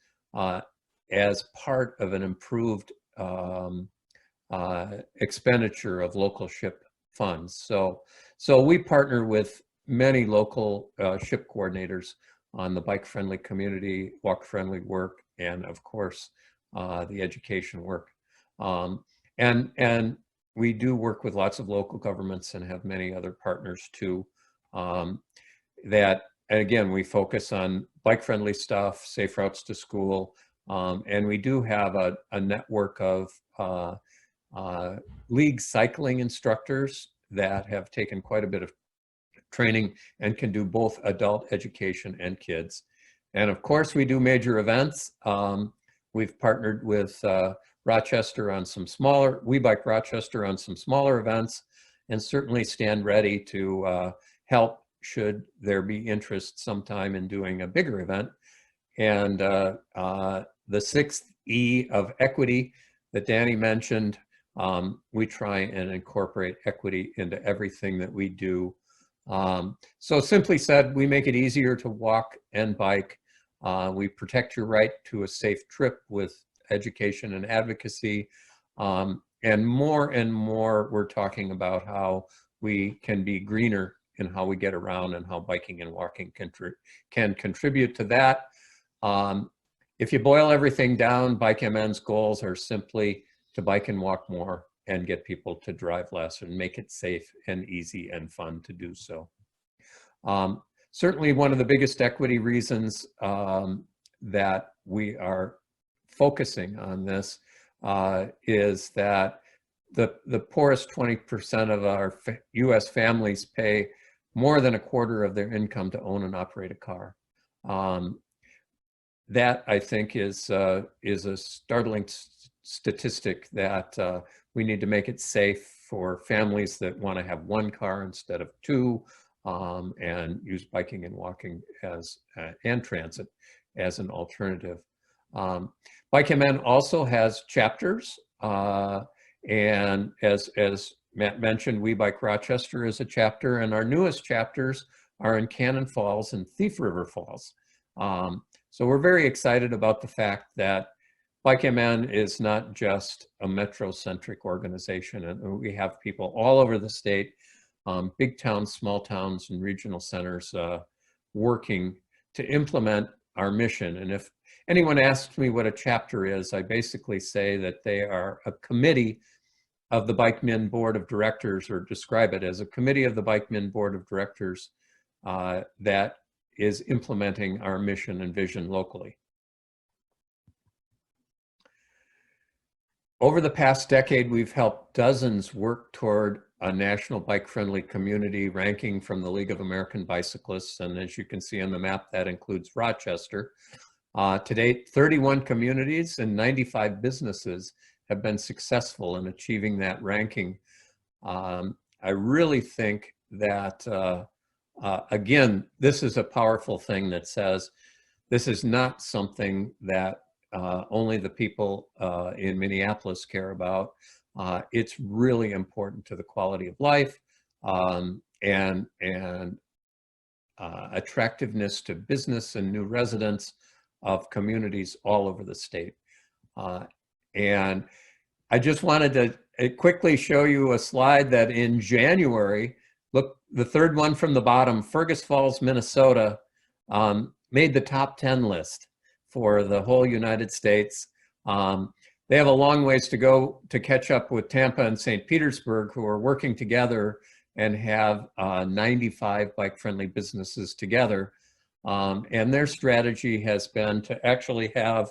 Speaker 5: as part of an improved expenditure of local SHIP funds. So we partner with many local SHIP coordinators on the bike-friendly community, walk-friendly work, and of course, the education work. And we do work with lots of local governments and have many other partners too. And again, we focus on bike-friendly stuff, safe routes to school, and we do have a network of league cycling instructors that have taken quite a bit of training and can do both adult education and kids. And of course, we do major events. We've partnered with Rochester on some smaller, We Bike Rochester on some smaller events, and certainly stand ready to help should there be interest sometime in doing a bigger event. And the 6th E of equity that Dani mentioned, we try and incorporate equity into everything that we do. So simply said, we make it easier to walk and bike. We protect your right to a safe trip with education and advocacy. And more, we're talking about how we can be greener in how we get around and how biking and walking can contribute to that. If you boil everything down, Bike MN's goals are simply to bike and walk more and get people to drive less and make it safe and easy and fun to do so. Certainly one of the biggest equity reasons that we are focusing on this is that the poorest 20% of our US families pay more than 1/4 of their income to own and operate a car. That, I think, is a startling statistic that we need to make it safe for families that want to have 1 car instead of 2, and use biking and walking as and transit as an alternative. Bike MN also has chapters, and as Matt mentioned, We Bike Rochester is a chapter, and our newest chapters are in Cannon Falls and Thief River Falls. So we're very excited about the fact that Bike MN is not just a metro-centric organization, and we have people all over the state, big towns, small towns, and regional centers working to implement our mission. And if anyone asks me what a chapter is, I basically say that they are a committee of the Bike Min Board of Directors, or describe it as a committee of the Bike Min Board of Directors that is implementing our mission and vision locally. Over the past decade, we've helped dozens work toward a national bike-friendly community ranking from the League of American Bicyclists. And as you can see on the map, that includes Rochester. To date, 31 communities and 95 businesses have been successful in achieving that ranking. I really think that, again, this is a powerful thing that says this is not something that only the people in Minneapolis care about. It's really important to the quality of life and attractiveness to business and new residents of communities all over the state. And I just wanted to quickly show you a slide that in January, look, the third one from the bottom, Fergus Falls, Minnesota, made the top 10 list for the whole United States. They have a long ways to go to catch up with Tampa and St. Petersburg, who are working together and have 95 bike-friendly businesses together. And their strategy has been to actually have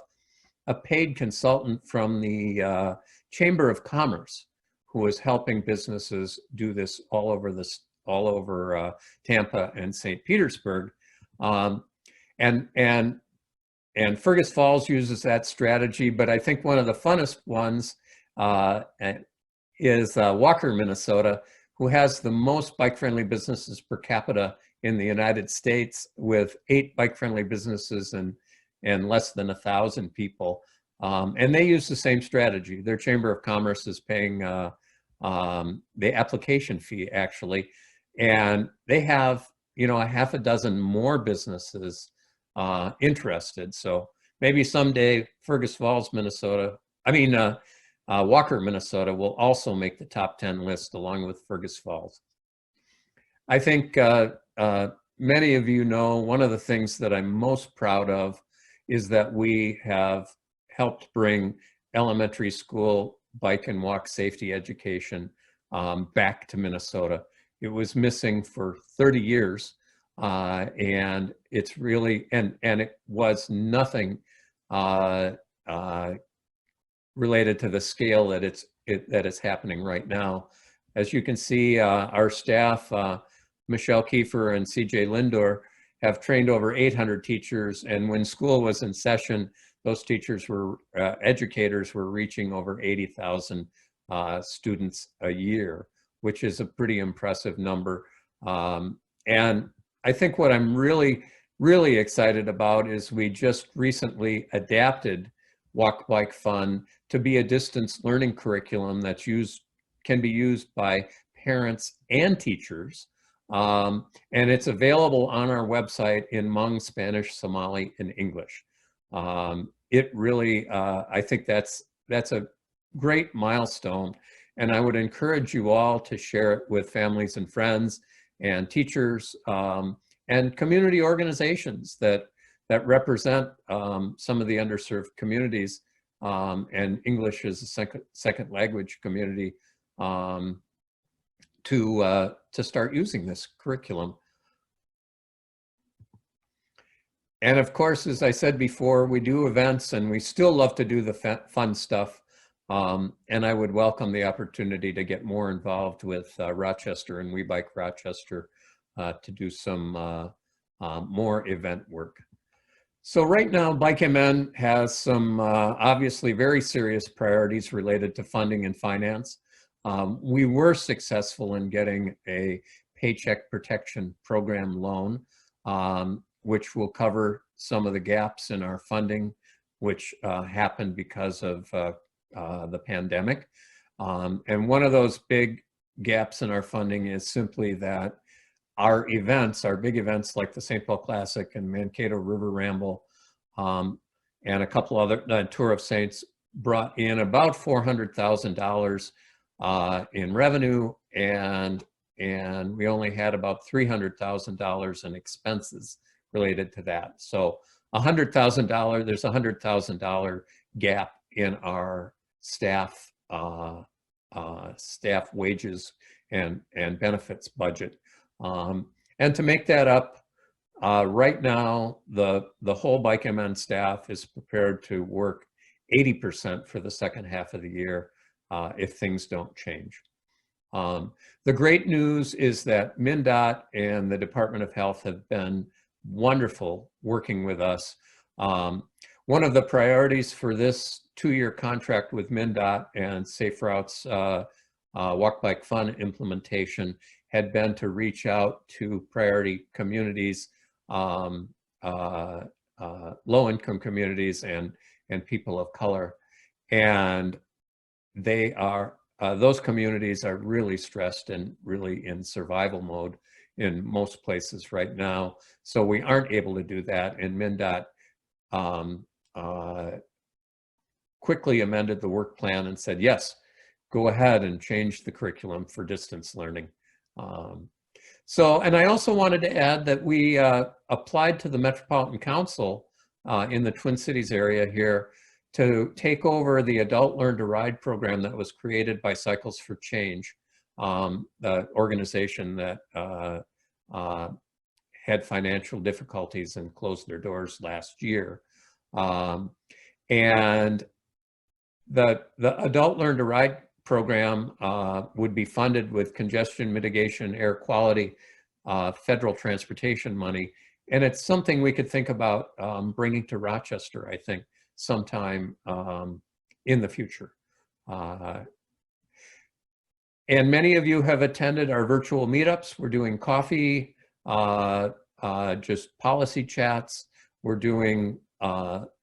Speaker 5: a paid consultant from the Chamber of Commerce who is helping businesses do this all over Tampa and St. Petersburg. And Fergus Falls uses that strategy, but I think one of the funnest ones is Walker, Minnesota, who has the most bike-friendly businesses per capita in the United States, with 8 bike-friendly businesses and less than 1,000 people. And they use the same strategy. Their Chamber of Commerce is paying the application fee, actually, and they have, you know, a half a dozen more businesses interested. So maybe someday Fergus Falls, Minnesota, Walker, Minnesota will also make the top 10 list along with Fergus Falls. I think many of you know one of the things that I'm most proud of is that we have helped bring elementary school bike and walk safety education back to Minnesota. It was missing for 30 years. And it's really, and it was nothing related to the scale that it's happening right now. As you can see, our staff, Michelle Kiefer and CJ Lindor, have trained over 800 teachers. And when school was in session, those teachers were, educators were reaching over 80,000 students a year, which is a pretty impressive number. And I think what I'm really, really excited about is we just recently adapted Walk Bike Fun to be a distance learning curriculum that's can be used by parents and teachers. And it's available on our website in Hmong, Spanish, Somali, and English. It really, I think that's a great milestone. And I would encourage you all to share it with families and friends and teachers and community organizations that represent some of the underserved communities, and English as a second language community, to start using this curriculum. And of course, as I said before, we do events and we still love to do the fun stuff. And I would welcome the opportunity to get more involved with Rochester and We Bike Rochester to do some more event work. So right now, Bike MN has some obviously very serious priorities related to funding and finance. We were successful in getting a Paycheck Protection Program loan, which will cover some of the gaps in our funding, which happened because of the pandemic. And one of those big gaps in our funding is simply that our events, our big events like the St. Paul Classic and Mankato River Ramble, and a couple other, Tour of Saints, brought in about $400,000 in revenue, and we only had about $300,000 in expenses related to that. So $100,000, there's a $100,000 gap in our staff staff wages and benefits budget. And to make that up, right now, the whole Bike MN staff is prepared to work 80% for the second half of the year if things don't change. The great news is that MnDOT and the Department of Health have been wonderful working with us. One of the priorities for this 2-year contract with MnDOT and Safe Routes Walk Bike Fun implementation had been to reach out to priority communities, low-income communities and people of color. And they are, those communities are really stressed and really in survival mode in most places right now. So we aren't able to do that. And MnDOT quickly amended the work plan and said, yes, go ahead and change the curriculum for distance learning. And I also wanted to add that we applied to the Metropolitan Council in the Twin Cities area here to take over the Adult Learn to Ride program that was created by Cycles for Change, the organization that had financial difficulties and closed their doors last year. And the Adult Learn to Ride program would be funded with congestion mitigation, air quality, federal transportation money. And it's something we could think about bringing to Rochester, I think, sometime in the future. And many of you have attended our virtual meetups. We're doing coffee, just policy chats. We're doing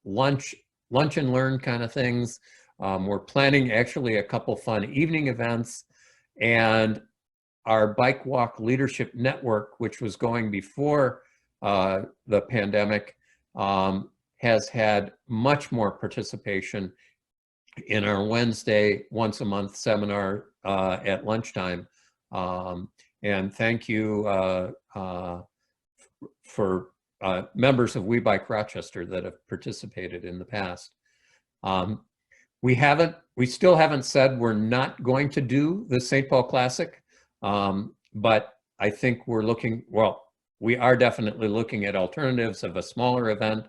Speaker 5: lunch and learn kind of things. We're planning actually a couple fun evening events, and our Bike Walk Leadership Network, which was going before the pandemic, has had much more participation in our Wednesday, once a month seminar at lunchtime. And thank you for members of We Bike Rochester that have participated in the past. We still haven't said we're not going to do the St. Paul Classic, but I think we're looking, well, we are definitely looking at alternatives of a smaller event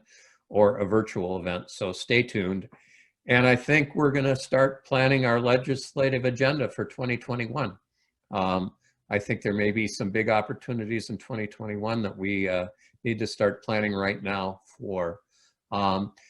Speaker 5: or a virtual event, so stay tuned. And I think we're gonna start planning our legislative agenda for 2021. I think there may be some big opportunities in 2021 that we need to start planning right now for.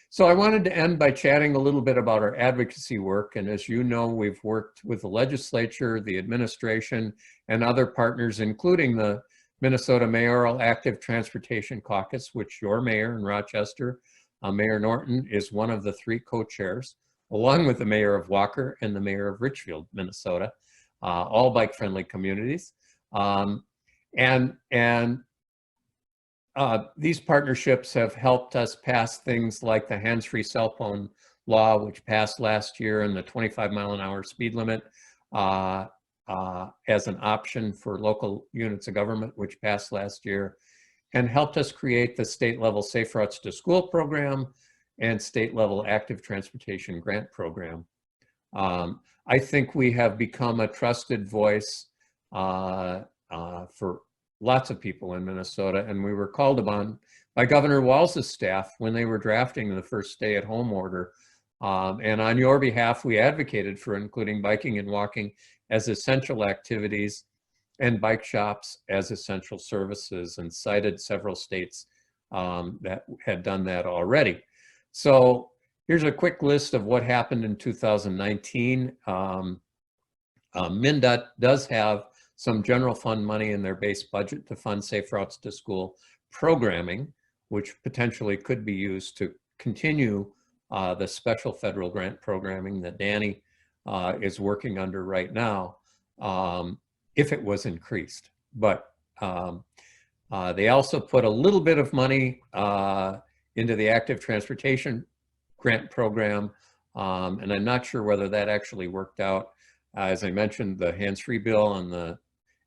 Speaker 5: So I wanted to end by chatting a little bit about our advocacy work. And as you know, we've worked with the legislature, the administration, and other partners, including the Minnesota Mayoral Active Transportation Caucus, which your mayor in Rochester, Mayor Norton, is one of the 3 co-chairs, along with the mayor of Walker and the mayor of Richfield, Minnesota, all bike-friendly communities. These partnerships have helped us pass things like the hands-free cell phone law, which passed last year, and the 25-mile-an-hour speed limit as an option for local units of government, which passed last year, and helped us create the state-level Safe Routes to School program and state-level Active Transportation Grant program. I think we have become a trusted voice for lots of people in Minnesota, and we were called upon by Governor Walz's staff when they were drafting the first stay-at-home order. And on your behalf, we advocated for including biking and walking as essential activities and bike shops as essential services, and cited several states that had done that already. So here's a quick list of what happened in 2019. MnDOT does have some general fund money in their base budget to fund Safe Routes to School programming, which potentially could be used to continue the special federal grant programming that Dani is working under right now, if it was increased. But they also put a little bit of money into the Active Transportation Grant program, and I'm not sure whether that actually worked out. As I mentioned, the hands-free bill and the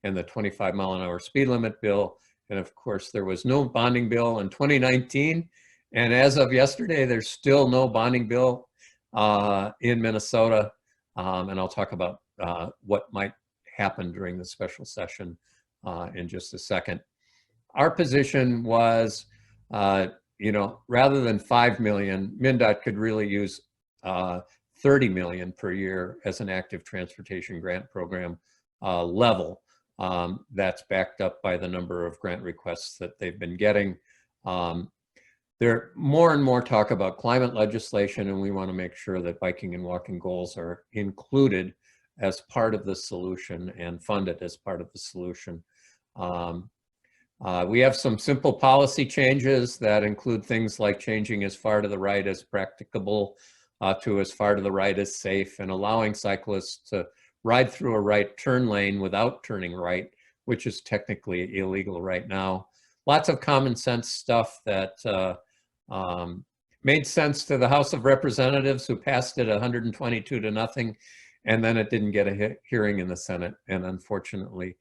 Speaker 5: 25-mile-an-hour speed limit bill, and of course there was no bonding bill in 2019. And as of yesterday, there's still no bonding bill in Minnesota, and I'll talk about what might happen during the special session in just a second. Our position was, you know, rather than $5 million, MnDOT could really use $30 million per year as an active transportation grant program level. That's backed up by the number of grant requests that they've been getting. There more and more talk about climate legislation, and we want to make sure that biking and walking goals are included as part of the solution and funded as part of the solution. We have some simple policy changes that include things like changing as far to the right as practicable to as far to the right as safe, and allowing cyclists to ride through a right turn lane without turning right, which is technically illegal right now. Lots of common sense stuff that made sense to the House of Representatives, who passed it 122 to nothing, and then it didn't get a hearing in the Senate, and unfortunately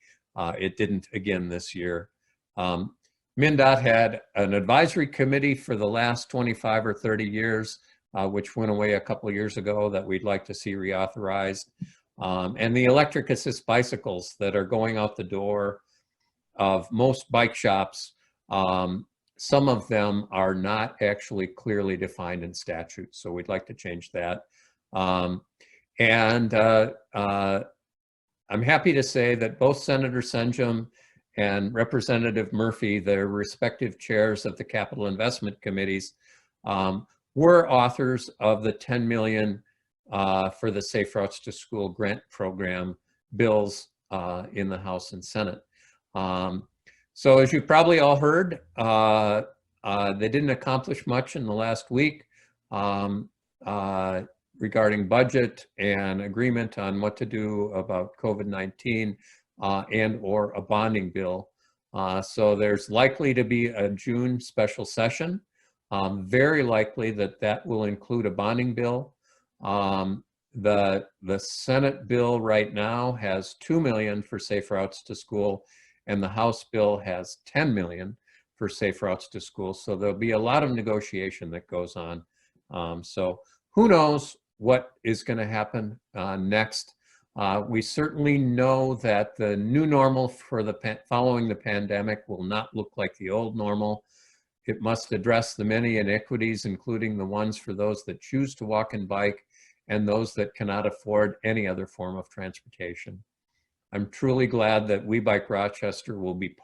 Speaker 5: it didn't again this year. MnDOT had an advisory committee for the last 25 or 30 years, which went away a couple of years ago, that we'd like to see reauthorized. And the electric assist bicycles that are going out the door of most bike shops, some of them are not actually clearly defined in statute, so we'd like to change that. I'm happy to say that both Senator Senjum and Representative Murphy, their respective chairs of the capital investment committees, were authors of the $10 million for the Safe Routes to School grant program bills in the House and Senate. So as you probably all heard, they didn't accomplish much in the last week regarding budget and agreement on what to do about COVID-19 and or a bonding bill. So there's likely to be a June special session. Very likely that that will include a bonding bill. The Senate bill right now has $2 million for Safe Routes to School, and the House bill has $10 million for Safe Routes to School. So there'll be a lot of negotiation that goes on. So who knows what is going to happen next. We certainly know that the new normal for the following the pandemic will not look like the old normal. It must address the many inequities, including the ones for those that choose to walk and bike and those that cannot afford any other form of transportation. I'm truly glad that We Bike Rochester will be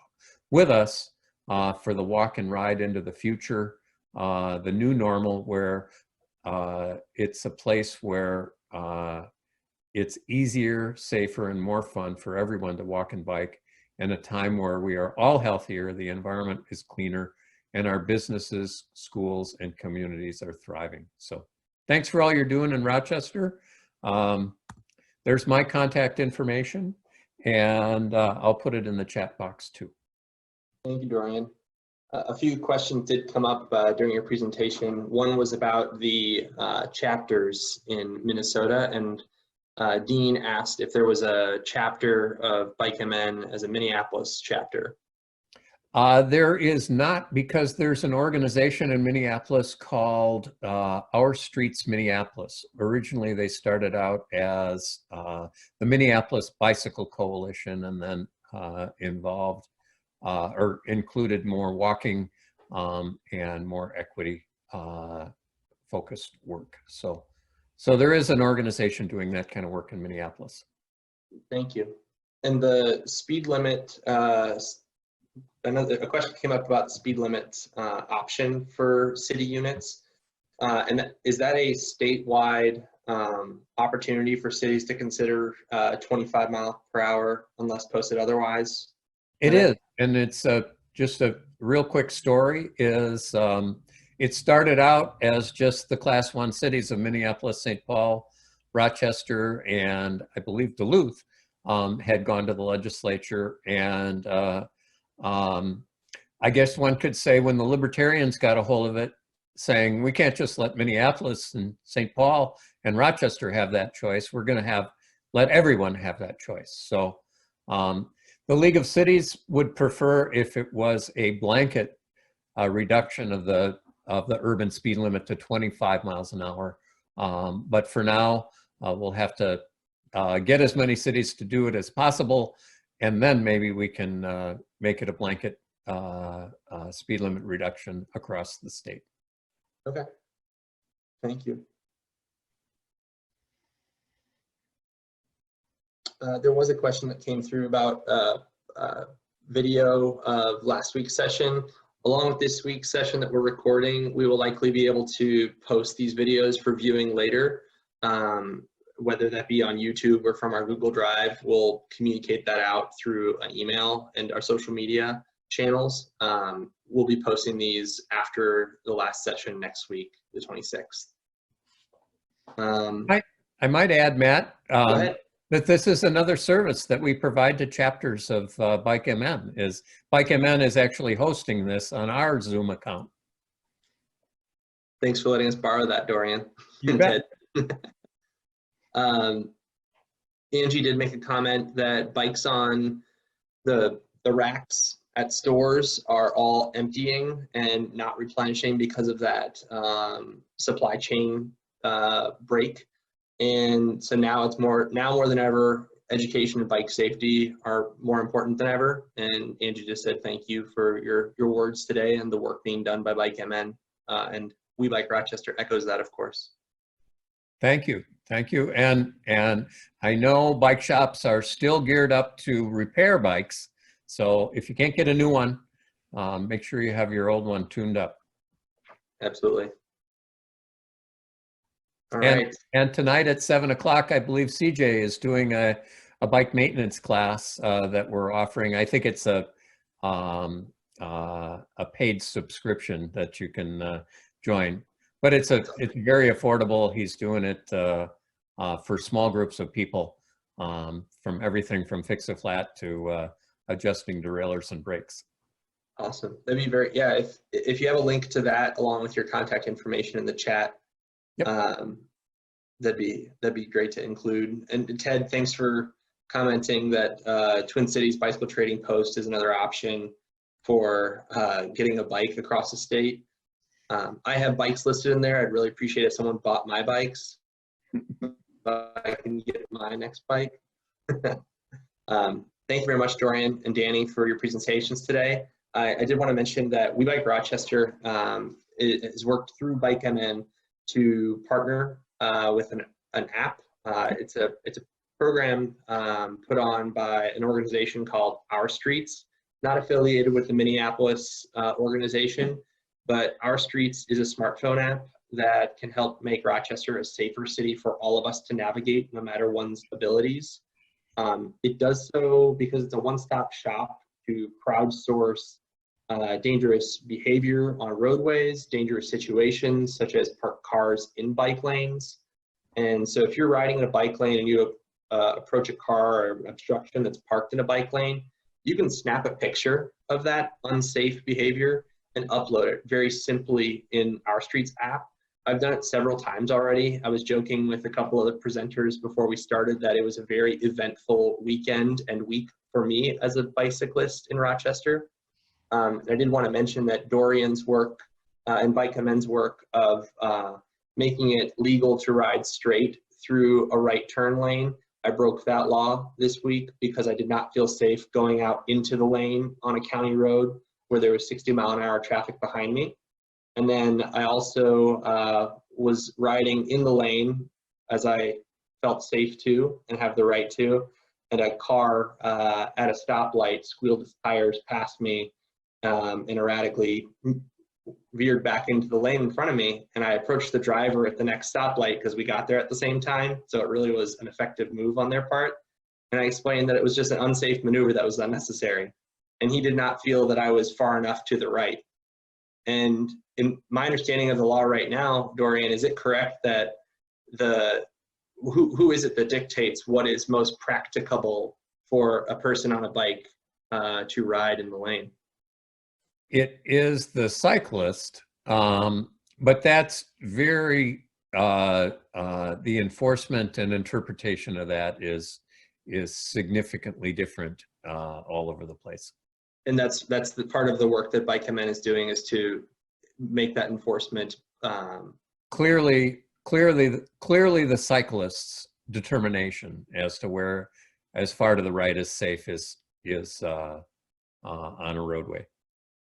Speaker 5: with us for the walk and ride into the future, the new normal, where it's a place where it's easier, safer, and more fun for everyone to walk and bike, in a time where we are all healthier, the environment is cleaner, and our businesses, schools, and communities are thriving. So thanks for all you're doing in Rochester. There's my contact information, and I'll put it in the chat box too.
Speaker 1: Thank you, Dorian. A few questions did come up during your presentation. One was about the chapters in Minnesota, and Dean asked if there was a chapter of Bike MN as a Minneapolis chapter.
Speaker 5: There is not, because there's an organization in Minneapolis called Our Streets Minneapolis. Originally, they started out as the Minneapolis Bicycle Coalition, and then involved or included more walking and more equity focused work. So there is an organization doing that kind of work in Minneapolis.
Speaker 1: Thank you. And the speed limit, a question came up about the speed limit option for city units. And is that a statewide opportunity for cities to consider 25 mile per hour unless posted otherwise?
Speaker 5: It is, and it's just a real quick story. Is it started out as just the Class 1 cities of Minneapolis, St. Paul, Rochester, and I believe Duluth had gone to the legislature, and I guess one could say when the libertarians got a hold of it, saying we can't just let Minneapolis and St. Paul and Rochester have that choice. We're going to let everyone have that choice. So the League of Cities would prefer if it was a blanket reduction of the urban speed limit to 25 miles an hour. But for now, we'll have to get as many cities to do it as possible, and then maybe we can make it a blanket speed limit reduction across the state.
Speaker 1: Okay, thank you. there was a question that came through about video of last week's session. Along with this week's session that we're recording, we will likely be able to post these videos for viewing later, whether that be on YouTube or from our Google Drive. We'll communicate that out through an email and our social media channels. We'll be posting these after the last session next week, the 26th.
Speaker 5: I might add, Matt,
Speaker 1: Go ahead.
Speaker 5: that this is another service that we provide to chapters of Bike MN. Bike MN is actually hosting this on our Zoom account.
Speaker 1: Thanks for letting us borrow that, Dorian.
Speaker 5: You bet.
Speaker 1: Angie did make a comment that bikes on the racks at stores are all emptying and not replenishing because of that supply chain break. And so now it's more than ever, education and bike safety are more important than ever. And Angie just said thank you for your words today and the work being done by Bike MN. And We Bike Rochester echoes that, of course.
Speaker 5: Thank you. Thank you. And I know bike shops are still geared up to repair bikes. So if you can't get a new one, make sure you have your old one tuned up.
Speaker 1: Absolutely. All right.
Speaker 5: And tonight at 7 o'clock, I believe CJ is doing a bike maintenance class that we're offering. I think it's a paid subscription that you can join, but it's very affordable. He's doing it for small groups of people, from everything from fix-a-flat to adjusting derailleurs and brakes. Awesome.
Speaker 1: That'd be very, yeah, if you have a link to that along with your contact information in the chat,
Speaker 5: yep.
Speaker 1: That'd be great to include. And Ted, thanks for commenting that Twin Cities Bicycle Trading Post is another option for getting a bike across the state. I have bikes listed in there. I'd really appreciate if someone bought my bikes. I can get my next bike. Thank you very much, Dorian and Dani, for your presentations today. I did want to mention that We Bike Rochester has worked through Bike MN to partner with an app. It's a program put on by an organization called Our Streets, not affiliated with the Minneapolis organization, but Our Streets is a smartphone app that can help make Rochester a safer city for all of us to navigate, no matter one's abilities. It does so because it's a one-stop shop to crowdsource dangerous behavior on roadways, dangerous situations such as parked cars in bike lanes. And so if you're riding in a bike lane and you approach a car or obstruction that's parked in a bike lane, you can snap a picture of that unsafe behavior and upload it very simply in Our Streets app. I've done it several times already. I was joking with a couple of the presenters before we started that it was a very eventful weekend and week for me as a bicyclist in Rochester. I did want to mention that Dorian's work and Bike MN's work of making it legal to ride straight through a right turn lane. I broke that law this week because I did not feel safe going out into the lane on a county road where there was 60-mile-an-hour traffic behind me. And then I also was riding in the lane as I felt safe to and have the right to, and a car at a stoplight squealed its tires past me and erratically veered back into the lane in front of me. And I approached the driver at the next stoplight because we got there at the same time. So it really was an effective move on their part. And I explained that it was just an unsafe maneuver that was unnecessary. And he did not feel that I was far enough to the right. And in my understanding of the law right now, Dorian, is it correct that who is it that dictates what is most practicable for a person on a bike to ride in the lane?
Speaker 5: It is the cyclist, but that's very, the enforcement and interpretation of that is significantly different all over the place.
Speaker 1: And that's the part of the work that Bike MN is doing, is to make that enforcement
Speaker 5: clearly the cyclist's determination as to where, as far to the right as safe is on a roadway.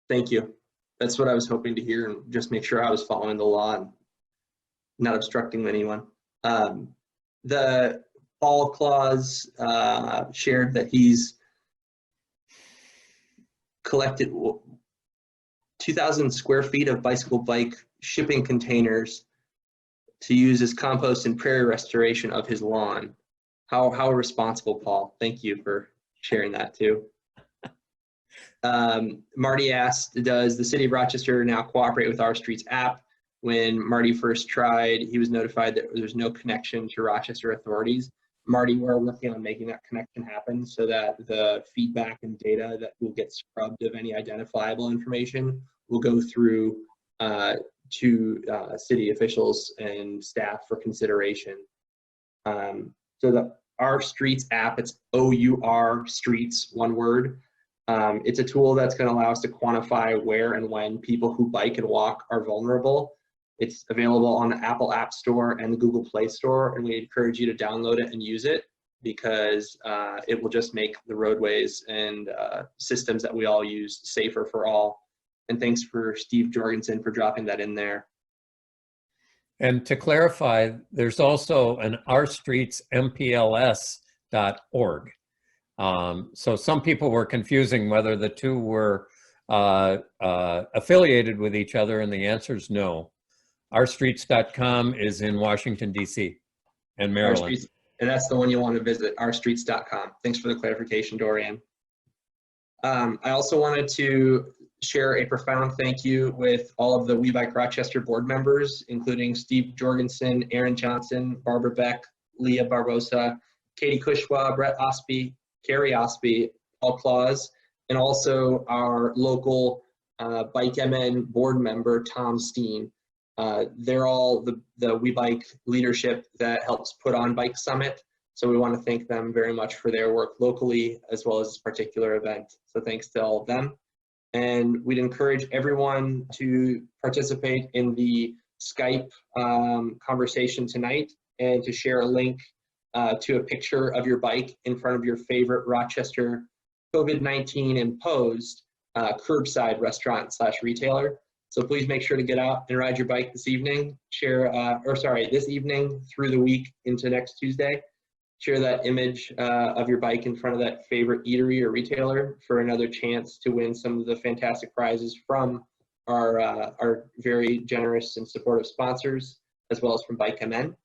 Speaker 1: Thank you. That's what I was hoping to hear, and just make sure I was following the law and not obstructing anyone. The Paul Claus shared that he's collected 2,000 square feet of bicycle bike shipping containers to use as compost and prairie restoration of his lawn. How responsible, Paul. Thank you for sharing that too. Marty asked, does the city of Rochester now cooperate with Our Streets app? When Marty first tried, he was notified that there's no connection to Rochester authorities. Marty, we're working on making that connection happen so that the feedback and data that will get scrubbed of any identifiable information will go through to city officials and staff for consideration. So the Our Streets app, it's OUR Streets, one word. It's a tool that's going to allow us to quantify where and when people who bike and walk are vulnerable. It's available on the Apple App Store and the Google Play Store, and we encourage you to download it and use it because it will just make the roadways and systems that we all use safer for all. And thanks for Steve Jorgensen for dropping that in there.
Speaker 5: And to clarify, there's also an ourstreetsmpls.org. So some people were confusing whether the two were affiliated with each other, and the answer is no. Ourstreets.com is in Washington, D.C. and Maryland.
Speaker 1: And that's the one you want to visit, ourstreets.com. Thanks for the clarification, Dorian. I also wanted to share a profound thank you with all of the We Bike Rochester board members, including Steve Jorgensen, Aaron Johnson, Barbara Beck, Leah Barbosa, Katie Kushwa, Brett Osby, Carrie Osby, Paul Claus, and also our local Bike MN board member, Tom Steen. They're all the We Bike leadership that helps put on Bike Summit. So we want to thank them very much for their work locally as well as this particular event. So thanks to all of them. And we'd encourage everyone to participate in the Skype conversation tonight and to share a link to a picture of your bike in front of your favorite Rochester COVID-19 imposed curbside restaurant / retailer. So please make sure to get out and ride your bike this evening. This evening through the week into next Tuesday. Share that image of your bike in front of that favorite eatery or retailer for another chance to win some of the fantastic prizes from our very generous and supportive sponsors, as well as from Bike MN.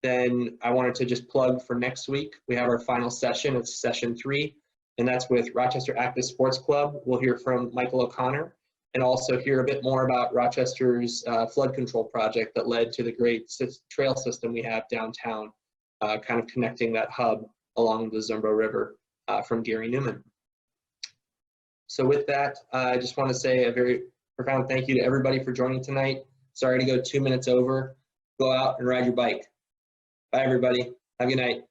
Speaker 1: Then I wanted to just plug for next week. We have our final session. It's session 3, and that's with Rochester Active Sports Club. We'll hear from Michael O'Connor and also hear a bit more about Rochester's flood control project that led to the great trail system we have downtown, kind of connecting that hub along the Zumbo River from Gary Newman. So with that, I just want to say a very profound thank you to everybody for joining tonight. Sorry to go 2 minutes over. Go out and ride your bike. Bye, everybody. Have a good night.